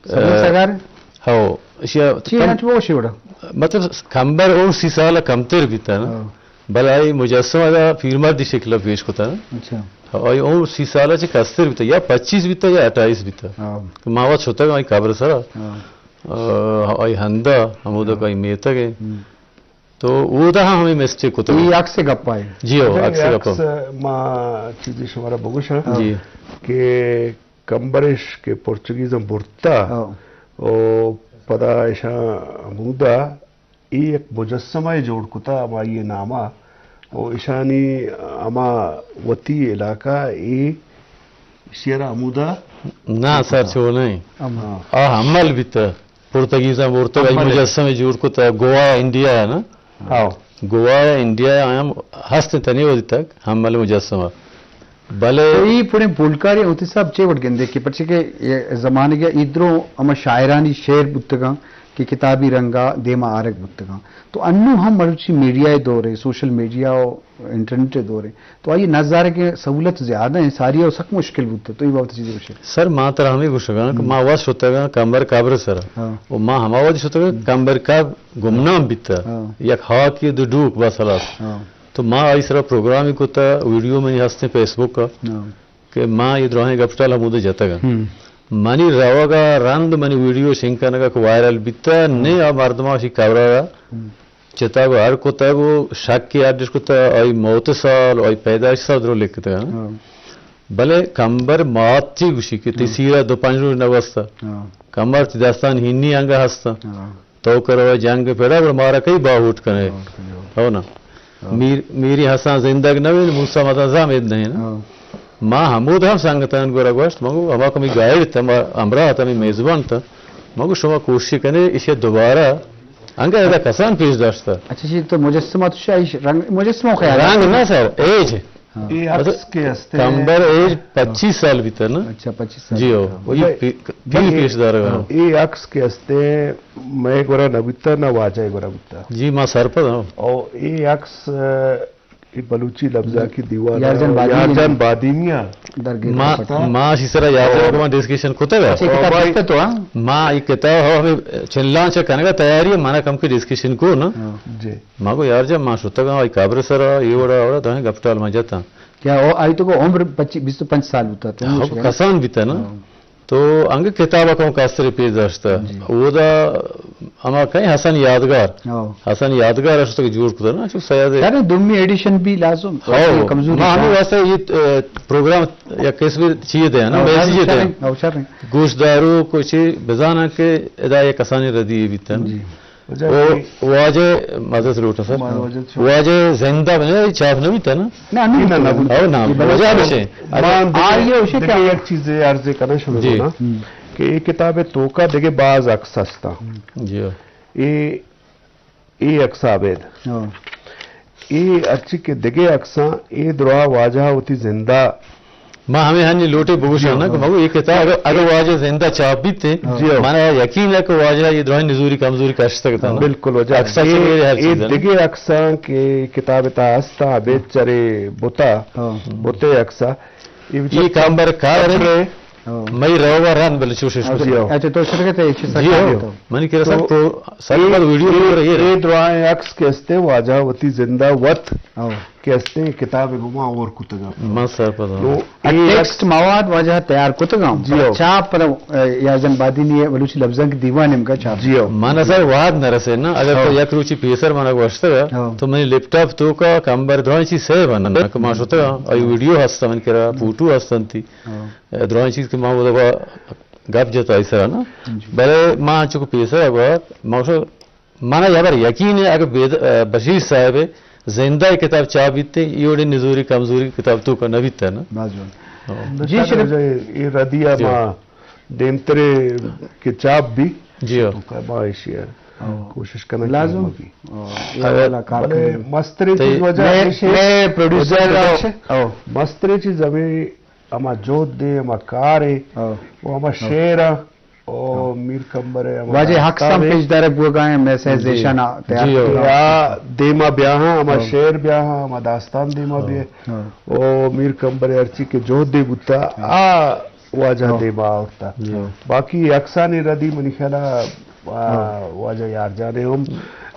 سگار how اشياء چی وڑا مطلب کمبر اور سیسالا کمتر بیتا نا بلائی مجسمہ دا فیلمر دی شکل پیش کوتا نا اچھا آئی اور سیسالا چی کستر بیتا یا 25 بیتا یا 28 بیتا ماوات شتا گا آئی کابر سرا آئی ہندا ہمودا کا آئی میتا گئے تو وہ دا ہمیں مسٹیک ہوتا یہ عکس سے گپ پائے جی ہو عکس سے گپ ما چیزی شمارا بگوشا جی کہ کمبرش کے پرچگیزم برتا او پدا ایشا مودا ایک مجسمہ جوڑ کتا اما یہ نامہ او ایشانی اما وطی علاقہ ای شیرہ مودا نا سر چھو نہیں حمل بیتا پرتگیزم برتا مجسمہ جوڑ کتا گوا انڈیا ہے نا گوا انڈیا آیا ہستے تنی ہوتی تک حمل مجسمہ بلے یہ پونے بولکاری ہوتی صاحب چے وٹ گندے کہ پچھے کہ زمانے کے ادھروں اما شاعرانی شعر بتگاں کہ کتابی رنگا دیما آرک بتگاں تو انو ہم مرچی میڈیا دورے سوشل میڈیا اور انٹرنیٹ دورے تو آئیے نظارے کے سہولت زیادہ ہیں ساری اور سخت مشکل بتا تو یہ بہت چیزیں وشے سر ماں ترہ ہمیں گوشت گا کہ ماں واس ہوتا گا کمبر کابر سر اور ماں ہما واس ہوتا گا کمبر کاب گمنام بیتا یک ہاک کی دو ڈوک بس حالات تو ماں آئی سرا پروگرام ہی کوتا ویڈیو میں ہستے فیس بک کا کہ ماں یہ دروہیں گپٹال ہمودے جاتا گا منی روا گا رند منی ویڈیو شنکانا گا وائرل بیتا نہیں آب مردمہ شی کابرا گا چتا گو ہر کوتا ہے وہ شک کی آدش کوتا ہے آئی موت سال آئی پیدائش سال درو لکھتا ہے بلے کمبر مات چی گوشی کہ تیسیرہ دو پنجرو نوستا کمبر تی داستان ہینی آنگا ہستا تو کرو جنگ پیدا بڑا مارا کئی باہوٹ کرنے ہو نا میری حسان زندگ نوی موسیٰ مدن زامد نہیں نا ماں حمود ہم سانگتا ہے انگو رگوشت مگو ہما کمی گائیڈ تا امرا تا می میزبان تا مگو شما کوشش کرنے اسے دوبارہ انگا ایدہ کسان پیش داشتا اچھا جی تو مجسمہ تو شاہی مجسمہ خیال رنگ نا سر ایج یہ عکس کے ہستے کمبر ایج 25 سال بیتا نا اچھا 25 سال جی ہو تین پیش دار گا یہ عکس کے ہستے میں گورا نبیتا نہ واجہ گورا بیتا جی ماں سر پر ہوں اور یہ عکس بلوچی لفظہ کی دیوار یارجان بادیمیاں ماں شیسرہ یارجان کو ڈسکشن کھوتا گا ماں یہ کتاب ہو ہمیں چنلان چا کہنے کا تیاری ہے مانا کم کی ڈسکشن کو نا ماں کو یارجان ماں شوتا گا یہ کابر سرہ یہ وڑا تو ہیں گپٹال ماں جاتا کیا آئی تو کو عمر 25 سال ہوتا ہے کسان بیتا نا تو انگ کتابہ کو کاستری پیش داشتا وہ دا ہما کہیں حسن یادگار اشتا کہ جوڑ کتا نا چوک سیاد ہے دومی ایڈیشن بھی لازم کمزوری ماں ہمیں ویسے یہ پروگرام یا کس بھی چیئے دے نا بیسی چیئے دے گوشت دارو کوئی بزانا کے ادائی کسانی ردی بیتا واجہ مدد روٹا سر واجہ زندہ بنے چاپ نہ بیتا نا وجہ بشے ایک چیز عرض کرنا شروع ہونا کہ یہ کتاب توکا دیکھے بعض عکس ہستا یہ عکس آبید یہ اچھی کے دیکھے عکساں یہ دروا واجہ ہوتی زندہ ماں ہمیں ہنی لوٹے بگوشا نا کہ مگو یہ کتاب اگر واجہ زندہ چاپ بھی تھے مانا یقین ہے کہ واجہ یہ دروہیں نزوری کمزوری کا اشتہ کتا نا بالکل وجہ یہ دیکھے عکساں کہ کتاب تا ہستا بیت چرے بوتے عکساں یہ کامبر کار رہے میں روگا ران بلے چوشش اچھا تو شرکت ہے اچھی سکتا منی کہہ رہا تو سر پر ویڈیو پر رہی ہے یہ دعائیں عکس کے ہستے واجہ وطی زندہ وط کے ہستے کتاب گما اور کتگا ماں سر پر ٹیکسٹ مواد واجہ تیار کتگا چاپ پر یارجان بادی نہیں ہے بلوچی لفظاں کی دیوان امکا چاپ مانا سر واد نہ رسے نا اگر تو یک روچی پیسر مانا گوشتا گا تو منی لیپ ٹاپ تو کا کمبر دروائیں چیز سیب آنا کہ ماں شوتا گا آئی ویڈیو ہستا من کہہ رہا فوٹو ہستن تھی دروائیں چیز کہ ماں وہ دفعہ گپ جاتا ایسا ہے نا بلے ماں چکو پیسر ہے مانا یابر یقین ہے اگر بشیر صاحب زندہ کتاب چاپ بیتے یہ وڑی نزوری کمزوری کتاب تو کا نبیتا ہے نا جی یہ ردیہ ماں دیمترے کے چاپ بھی جی ماں شیئر کوشش کرنا لازم مستری چیز وجہ مستری چیز ہمیں اما جوت دے اما کار ہے وہ اما شیر ہے او میر کمبر ہے واجہ حق سام پیش دارے بوگائیں میسیج دیشان تیار دیما بیاہاں اما شیر بیاہاں اما داستان دیما بھی او میر کمبر ارچی کے جوت دے بوتا واجہ دیما ہوتا باقی اکسانی ردی منی خیالہ واجہ یار جانے ہم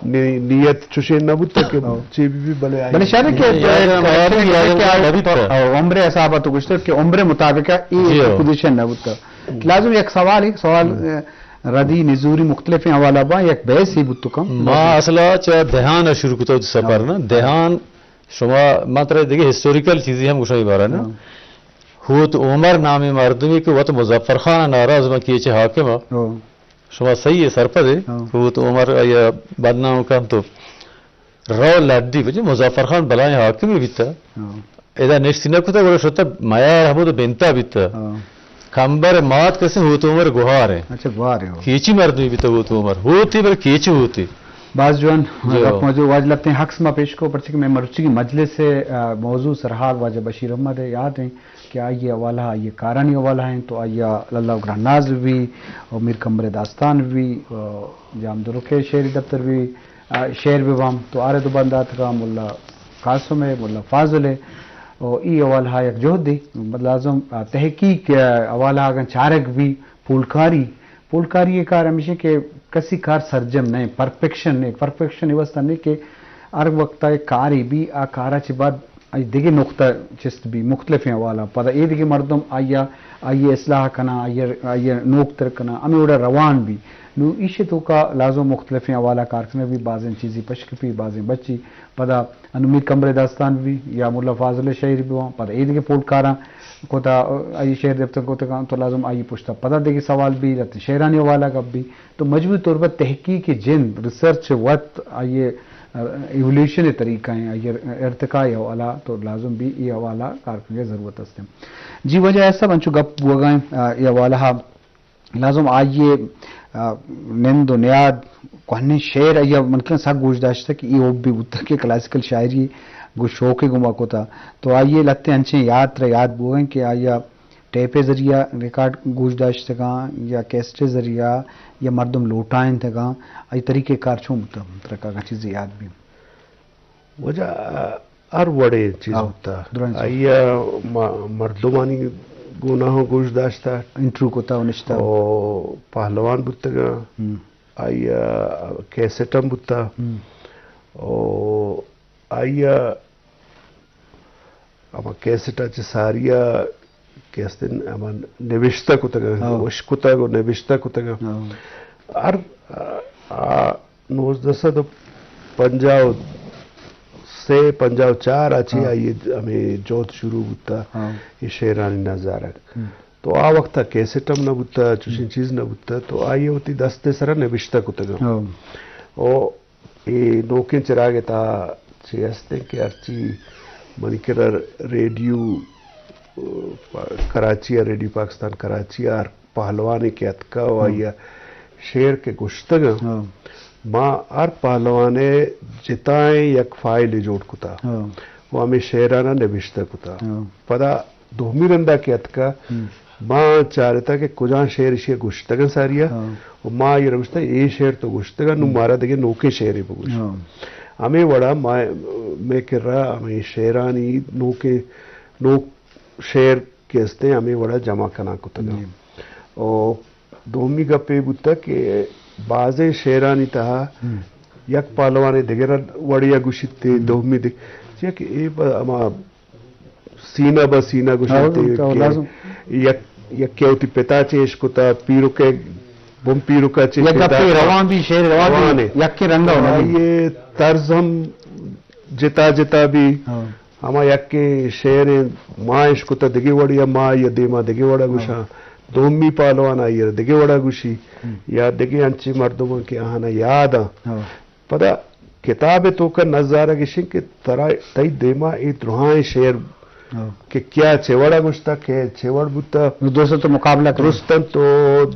نیت چوشے نبوتا کہ چی بھی بلے آئی بلے شاید کہ عمر اصحابہ تو گشتر کہ عمر مطابق یہ پوزیشن نبوتا لازم ایک سوال ردی نزوری مختلف حوالہ با یک بیس ہی بوتو کم ما اصلا چاہ دہان شروع کتا سفر نا دہان شما مطرح دیکھے ہسٹوریکل چیزی ہم گوشا بارا نا ہوت عمر نام مردمی کہ وقت مظفر خان ناراض ما کیچے حاکم شما صحیح ہے سرپد ہے ہوت عمر یا بدنام کم تو رو لڈی بجے مظفر خان بلائیں حاکمی بیتا ایدہ نشتینہ کتا گوڑا شتا مایار ہمو تو بنتا بیتا کمبر مات کسے ہوت عمر گوھار ہیں اچھا گوھار ہے کیچی مردمی بیتا ہوت عمر ہوتی بل کیچی ہوتی بعض جوان موضوع واجہ لگتے ہیں حق ما پیش کو پرچہ کہ میں مروچی کی مجلس سے موضوع سرحال واجہ بشیر احمد ہے یاد ہیں کہ آئیے حوالہ آئیے کارانی حوالہ ہیں تو آئیے اللہ گران ناز بھی اور میر کمبر داستان بھی جام درکے شہری دفتر بھی شہر بھی وام تو آرے دو بندات کا ملا قاسم ہے ملا فاضل ہے اور ای حوالہ ایک جہد دی لازم تحقیق حوالہ اگر چارک بھی پولکاری یہ کار ہمیشہ کہ کسی کار سرجم نہیں پرفیکشن یہ واسطہ نہیں کہ ہر وقت کاری بھی آ کارا چی بعد دیگه نقطه چست بی مختلف حوالا پدا ای دیگه مردم آیه اصلاح کنا آیه نوکتر کنا امی اوڑا روان بی نو ایشی تو کا لازم مختلف حوالا کارکنے بھی بعضیں چیزی پشکپی بعضیں بچی پدا انو میر کمبر داستان بھی یا مولا فاضل شہر بھی وہاں پدا ای دیگه پولکارا کوتا آئی شہر دفتر کوتا کام تو لازم آئی پوچھتا پدا دیگه سوال بھی رہتے شہرانی حوالا کب بھی تو مجموعی طور پر تحقیق جن ریسرچ وقت آئیے ایولیوشن طریقہ ہیں یہ ارتقاء حوالہ تو لازم بھی یہ حوالہ کارکن کی ضرورت ہے جی وجہ ایسا بنچو گپ وگائیں یہ حوالہ لازم آئیے نند و نیاد کوہنی شعر یا منکن سا گوش داشتا کہ یہ بھی بودتا کہ کلاسیکل شاعری گو شوق گما کو تھا تو آئیے لگتے انچیں یاد بوئیں کہ آیا ٹیپے ذریعہ ریکارڈ گوش داشت تھا یا کیسٹے ذریعہ یا مردم لوٹائیں تھا ای طریقہ کار چھو ترکا کا چیز یاد بھی وجہ ہر وڑے چیز ہوتا آیا مردمانی گناہوں گوش داشتا انٹرو کو تھا نشتا پہلوان بودتا گا آیا کیسٹم بودتا آیا اما کیسٹا چی ساریا کہتے ہیں اما نوشتہ کتا گا وشکتا گا نوشتہ کتا گا ہر 1954 سے 54 آچی آئیے ہمیں جوت شروع ہوتا یہ شیرانی نظارہ تو آ وقتا کیسٹم نہ ہوتا چوشن چیز نہ ہوتا تو آئیے ہوتی دستے سرہ نوشتہ کتا گا اور یہ نوکیں چراغے تا چی ہستے کہ ارچی منی کرر ریڈیو کراچی ریڈیو پاکستان کراچی اور پہلوانے کے اتکا و یا شیر کے گشتگا ماں اور پہلوانے جتائیں یک فائل جوڑ کتا وہ ہمیں شیرانہ نوشتہ کتا پدا دومی رندہ کے اتکا ماں چاہتا کہ کجاں شیر اسے گشتگا ساریا و ماں یہ روشتا یہ شیر تو گشتگا نو مارا دیکھے نوکے شیرے بگوشتا ہمیں وڑا میں کر رہا ہمیں شیرانی نوک شیر کہتے ہیں ہمیں وڑا جمع کنا کتا گا اور دومی گپے بودتا کہ بازے شیرانی تہا یک پالوانے دیگر وڑیا گوشتے دومی دیکھ کہ اے اما سینہ با سینہ گوشتے یک کیوتی پتا چیش کتا پیرو کے بم پیرو کا چیش یک گپے روان بھی شیر روان بھی یک کے رنگا ہونا یہ طرز ہم جتا بھی ہما یک کے شیر ماں عشقتا دگی وڑیا ماں یا دیما دگی وڑا گوشا دومی پالوانا یا دگی وڑا گوشی یا دگی انچی مردموں کی آہانا یادا پدا کتاب تو کا نظارہ گشن کہ تائی دیما ایت روحان شیر کہ کیا چھوڑا گوشتا کہ چھوڑ بوتا دوسرے تو مقابلہ درستن تو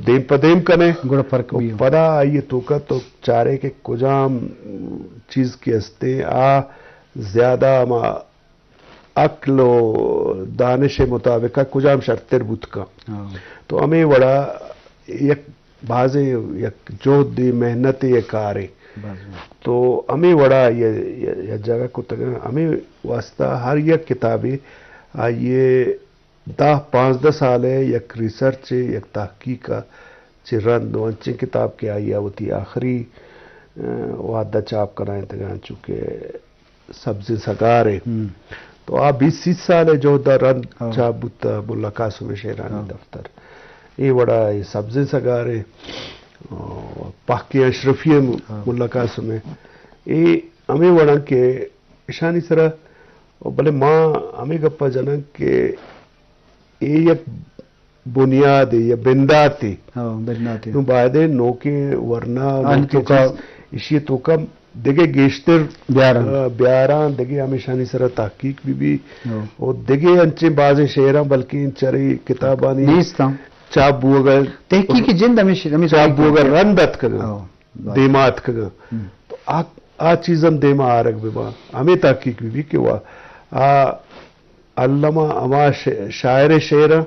دیم پا دیم کنے گوڑا فرق بھی پدا آئیے تو کا تو چارے کے کجام چیز کی ہستے زیادہ ما عقل و دانش مطابقہ کجام شرطر بود کا تو ہمیں وڑا یک بازے یک جہد دی محنت یہ کارے تو ہمیں وڑا یہ جگہ کو تک ہمیں واسطہ ہر یک کتابیں آئیے 10-15 سال ہے یک ریسرچ یک تحقیق چی رند وانچے کتاب کے آئی ہوتی آخری وعدہ چاپ کرائیں تگاں چونکہ سبزی سگارے تو آپ 20-30 سال ہے جو دا رند چاپ بوتا ملا قاسم شیرانی دفتر یہ بڑا سبزی سگارے پاکی اشرفی ملا قاسم ہے یہ ہمیں بڑا کہ اشانی سرا بلے ماں ہمیں گپا جانا کہ یہ یک بنیاد یا بندات نو باید نوکے ورنہ اسی تو کم دیگے گیشتر بیاران دیگے ہمیشانی سرا تحقیق بھی اور دیگے انچے بعض شہران بلکہ ان چرے کتابانی چاپ بوگر تحقیقی جند ہمیں چاپ بوگر رندت کگا دیمات کگا تو آ چیزم دیما آرگ ببا ہمیں تحقیق بھی کہ وہ علامہ اما شاعر شعرہ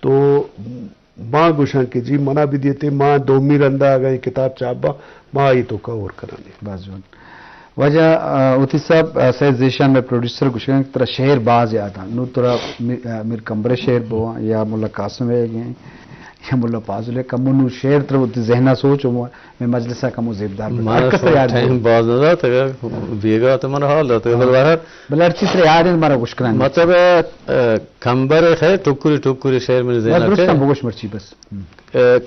تو ماں گوشن کے جی منا بھی دیتے ماں دومی رندہ آگئی کتاب چاپا ماں آئی تو کا اور کرانے بازون وجہ اوتی صاحب سید زیشان میں پروڈیوسر گوشن ترا شعر باز یاد آن نو ترا میر کمبر شعر بوا یا ملا قاسم ہے گئے یا ملا فاضل ہے کمو نو شعر ترا اوتی ذہنہ سوچ میں مجلسہ کمو زیبدار ٹائم باز نہ تھا بیگا تو من حال تھا بلر چیز یاد ہے ہمارا گشکران مطلب کمبر ہے ٹکری ٹکری شعر میں ذہن ہے بگوش مرچی بس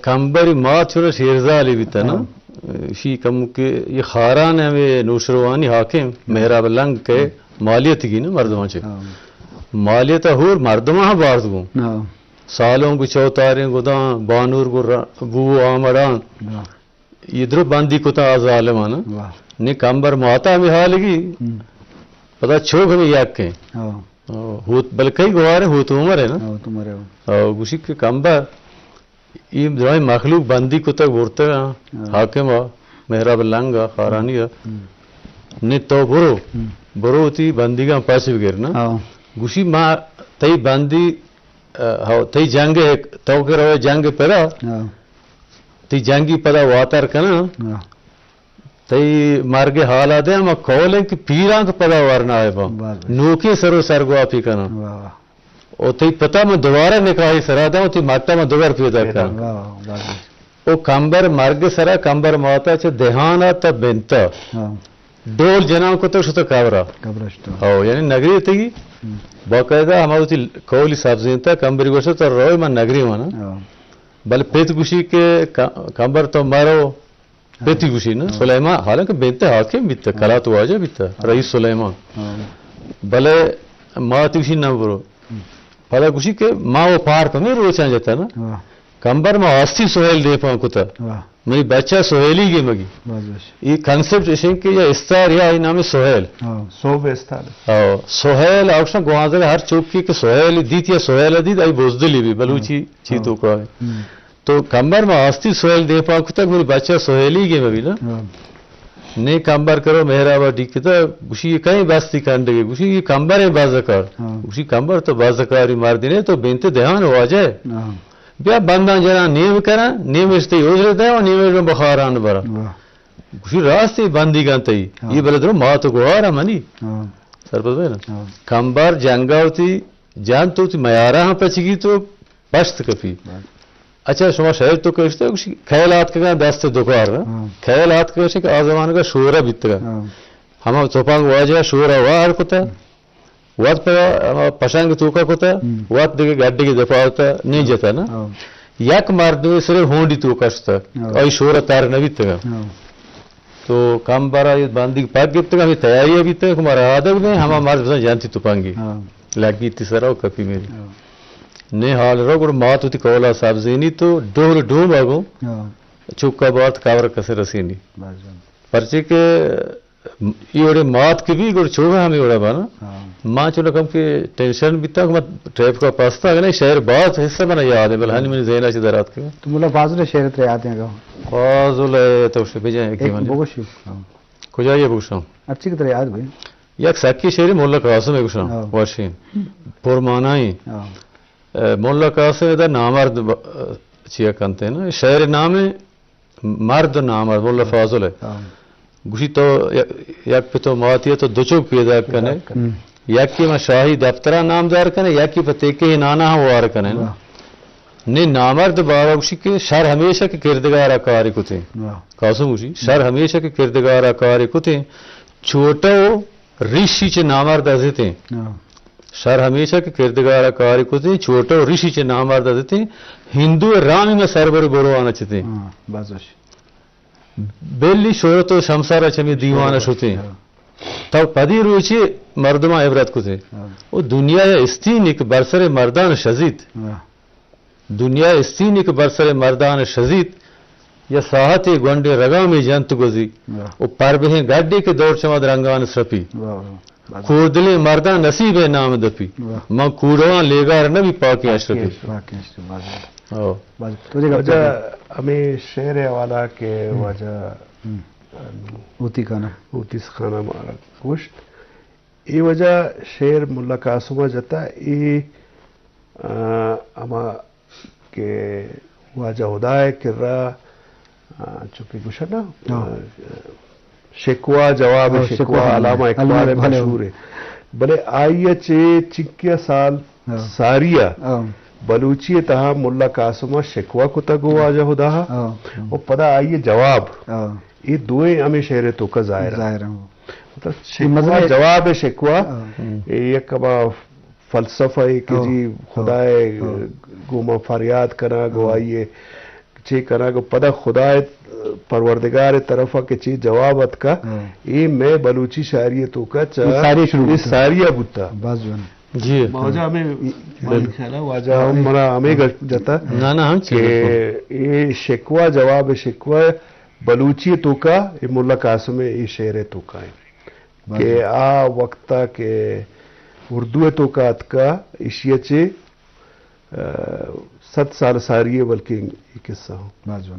کمبر ما چھوڑا شیرزا علی بیتا نا شی کم کے یہ خاران ہے ہمیں نوشروانی حاکم محراب لنگ کے مالیت کی نا مردمان چھے مالیت ہور مردمان بارد گو سالوں کو چوتاریں گو دان بانور کو بو آمران یہ درو باندی کتا ظالمانا نے کمبر ماتا ہمیں حالگی پتا چھوک ہمیں یک کے بلکہ گوارے ہوت عمر ہے نا گوشی کے کمبر یہ درائی مخلوق بندی کو تک بورتے ہیں حاکم محراب لنگا خارانی نے تو برو تی بندی کا پیسے بغیر نا گوشی ماں تی بندی تی جنگ تو کہ روئے جنگ پدا تی جنگی پدا واتر کنا تی مارگے حال آدھے ہم کولیں کہ پیران کا پدا وارنا آئے با نوکی سرو سرگو آپی کنا اور تی پتا میں دوبارہ نکاحی سرا دا تی ماتا میں دوبار پیدا کرنا او کمبر مرگ سرا کمبر ماتا چھے دہانا تا بنتا ڈول جنام کو تو شتا کابرا یعنی نگری تھی باقاعدہ ہمارا تی کولی سبزین تا کمبری گوشتا تا روی من نگری مانا بل پیت گوشی کے کمبر تو مارو پیتی گوشی نا سلیمان حالانکہ بنتا حاکم بیتا کلا تو آجا بیتا رئیس سلیمان بلے ماں تی گوشی نہ برو پہلا گوشی کہ ماں وہ پار پہ میں روچان جاتا نا کمبر ماں آستی سوہیل دے پاں کتا میری بچہ سوہیلی گی مگی یہ کنسپٹ اشن کہ یہ استار یا یہ نام سوہیل سوہیل آوشنا گوانزر ہر چوکی کہ سوہیل دیت یا سوہیل دیت آئی بوزدلی بھی بلوچی چیتوں کو آئے تو کمبر ماں آستی سوہیل دے پاں کتا میری بچہ سوہیلی گی مگی نا نے کمبر کرو محرابہ ڈیکتا گوشی یہ کہیں باستی کھانڈے گے گوشی یہ کمبر ہے بازکار گوشی کمبر تو بازکاری مار دینے تو بینتے دہان ہوا جائے بیا بندان جنا نیم کرا نیم اشتے اوزرے دے اور نیم اشتے بخاران برا گوشی راستے بندی گانتے یہ بلدرو ماں تو گوارا منی سرپس بھائی نا کمبر جنگا ہوتی جان تو میارہ ہاں پچگی تو پشت کپی اچھا شما شاید تو کہتے ہیں خیالات کا دست دکار خیالات کا کہ آزمان کا شورا بیت گا ہم چوپانگ واجہ شورا وار کوتا وقت پہ پشانگ توکا کوتا وقت دیکھے گاڑی کی دفاع ہوتا نہیں جاتا نا یک مرد سر ہونڈی توکا شتا اور شورا تار نہ بیت گا تو کام بارا یہ باندھی پاک گیت گا ہمیں تیاری بیت گا ہمارا آدھگ میں ہم مرد بسان جانتی توپانگی لگی تیسرا کپی میری نے حال رو گر مات ہوتی کولا سبزینی تو ڈول ڈول آگو چوکا بات کاور کسے رسینی پرچے کے یہ اوڑے مات کے بھی گر چھوڑا ہمیں اوڑا بانا ماں چوڑا کم کے ٹینشن بھی تک ٹریپ کا پاستا اگر نہیں شہر بات حصہ بنا یاد ہے بلہانی میں ذہنہ چی درات کے تو ملا فاضل شہر ترے آتے ہیں گا فاضل ہے تو اسے بھیجائیں ایک بگوشی کجائیے بگوشاں اچھی کی طرح یاد بھائی یک سکی شہری مولا قاسم ہے بگوشاں واشین پرمانائی مولا قاسم ادھر نامرد چیا کنتے ہیں نا شہر نام مرد نامرد مولا فاضل ہے گوشی تو یک پہ تو ماتی ہے تو دو چوک پیدا کنے یکی میں شاہی دفترہ نامدار کنے یکی پتے کے نانا ہم وار کنے نے نامرد باوشی کے شر ہمیشہ کے کردگار کاری کتے کاسو موشی شر ہمیشہ کے کردگار کاری کتے چھوٹو ریشی چے نامرد ازتے شر ہمیشہ کے کردگار کاری کتے چھوٹو ریشی چے نامرد ازتے ہندو رامی میں سربر برو آنا چتے بیلی شورت و شمسارا چمی دیوانا شتے تو پدی روچی مردمہ عبرت کتے وہ دنیا استین ایک برسر مردان شزید دنیا استین ایک برسر مردان شزید یا ساحت گونڈے رگا میں جنت گزی وہ پربہیں گڈے کے دور چمد رنگان سرپی کودلے مردان نصیب نام دپی ماں کوڑوان لیگار نبی پاکی اشرفی وجہ ہمیں شعر والا کے وجہ اوتی خانہ مارا گوشت ای وجہ شعر ملا قاسمہ جتا ای اما کہ واجہ ہدایہ کر رہا چونکہ گوشت نا شکوہ جواب شکوہ علامہ اقبال مشہور ہے بلے آئیہ چکیہ سال ساریہ بلوچی تہا ملا قاسمہ شکوہ کو تگو واجہ ہدایہ اور پدا آئیے جواب یہ دوئے ہمیں شہر تو کا ظاہر مطلب شکوہ جواب شکوہ یہ کبا فلسفہ ہے کہ جی خدای گوما فریاد کرنا گو آئیے چی کرنا گو پدا خدای پروردگار طرفہ کے چی جوابت کا یہ میں بلوچی شاعریتوں کا ساریہ بتا جی واجہ ہمیں خیالہ واجہ ہمیں جاتا کہ یہ شکوہ جواب شکوہ بلوچی تو کا یہ ملا قاسم یہ شعر تو کا ہے کہ آ وقتا کہ اردو تو کا اتکا اشیاء چے 7 سال ساری ہے بلکہ یہ قصہ ہوں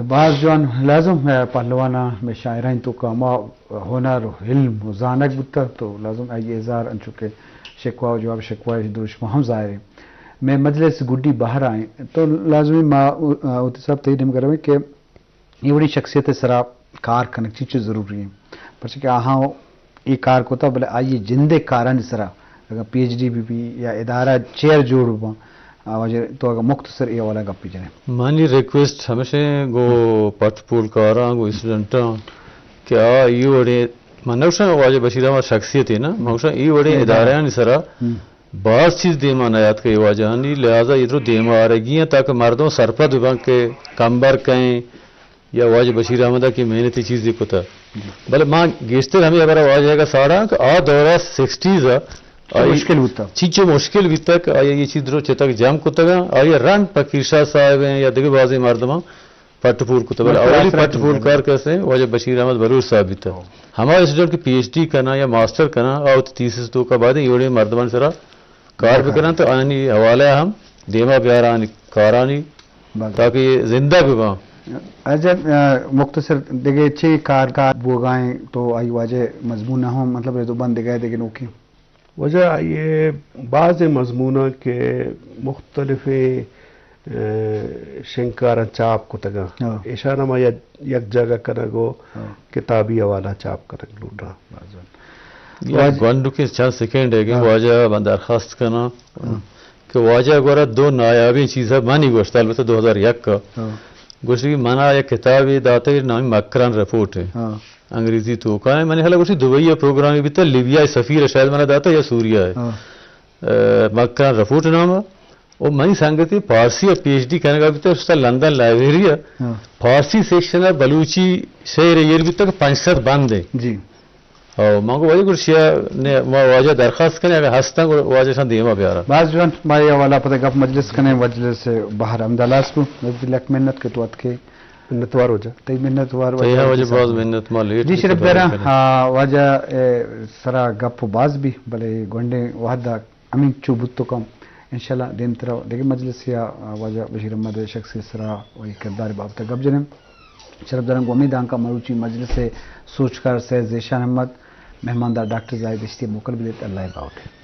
بعض جوان لازم ہے پہلوانا میں شاعرین تو کا ما ہنر علم و زانک بتا تو لازم ہے یہ اظہار ان چکے شکوہ و جواب شکوہ درش ہم ظاہر ہے میں مجلس گڈی باہر آئیں تو لازمی ما اوتی صاحب تیدیم کر رہے ہیں کہ یہ بڑی شخصیت سرا کار کنک چیز ضروری ہے پرچہ کہ آہاں یہ کار کو تھا بلے آئیے جندے کاران سرا اگر پی ایچ ڈی بھی یا ادارہ چیئر جوڑ با تو اگر مختصر یہ والا گپی جائے مانی ریکویسٹ ہمیشہ گو پٹ پول کاراں گو اسٹوڈنٹاں کیا یہ وڑے منوشا واجہ بشیر احمد شخصیت ہے نا منوشا یہ وڑے ادارہ سرا بعض چیز دیما نیات کے واجہانی لہذا ادھر دیما آ رہی ہیں تاکہ مردوں سرپد بن کے کمبر کہیں یا واجہ بشیر احمدہ کی محنتی چیز دیکھو تھا بلے ماں گیشتر ہمیں اگر واجہ کا ساڑھا کہ آ دورہ 60s مشکل ہوتا چیچو مشکل بھی تک آیا یہ چیز درو چیتا کہ جام کتا گا آیا رنگ پکیر شاہ صاحب ہیں یا دیکھے بازی مردمہ پٹ پور کتا بلے اولی پٹ پور کار کیسے واجہ بشیر احمد بلور صاحب بھی تھا ہمارے اسٹوڈنٹ کی پی ایچ ڈی کرنا یا ماسٹر کرنا آؤت تیسس تو کا بعد یوڑے مردمان سرا کار بھی کرنا تو آنی حوالہ ہم دیما پیارانی کارانی تاکہ یہ زندہ بھی باں جب مختصر دیکھے چھ کار بوگائیں تو آئی واجہ مضمون نہ ہوں مطلب یہ تو بند گئے لیکن اوکی وجہ یہ بعض مضمونہ کے مختلف شنکارا چاپ کو تگا اشارہ ما یک جگہ کرگو کتابی حوالہ چاپ کرگ لوٹ رہا گوانڈو کے چند سیکنڈ ہے کہ واجہ درخواست کرنا کہ واجہ گورا 2 نایابی چیزیں مانی گوشتا البتہ 2001 کا گوشتی کی مانا ایک کتابی داتا ہے نامی مکران رپورٹ ہے انگریزی تو کہا میں نے حالا گوشتی دبئی پروگرامی بھی تھا لیبیا سفیر شاید مانا داتا یا سوریہ ہے مکران رپورٹ نام ہے اور منی سانگتی فارسی اور پی ایچ ڈی کہنے کا بھی تھا اس کا لندن لائبریری ہے فارسی سیکشن ہے بلوچی شہر یہ بھی تک 500 بند ہے جی اور ماں کو واجہ کچھ نے واجہ درخواست کرنے اگر ہستا کو واجہ شان دیما پیارا بعض جوان مائی حوالہ پتہ گپ مجلس کرنے مجلس سے باہر احمدالاس کو لک محنت کے تو کے منتوار ہو جا تی منتوار واجہ بعض محنت ماں لیٹ جی شرف بیرا واجہ سرا گپ باز بھی بلے گونڈے وحدہ امین چوبت تو کم انشاءاللہ دین طرح دیکھیں مجلس یا واجہ بشیر احمد شخصی سرا وہی کردار بابتا گپ جنم شرف درنگ امید آنکا مروچی مجلس سے سوچ کر سے زیشان احمد مہماندار ڈاکٹر زاہد اشتی مکل بھی دیتے اللہ باؤٹ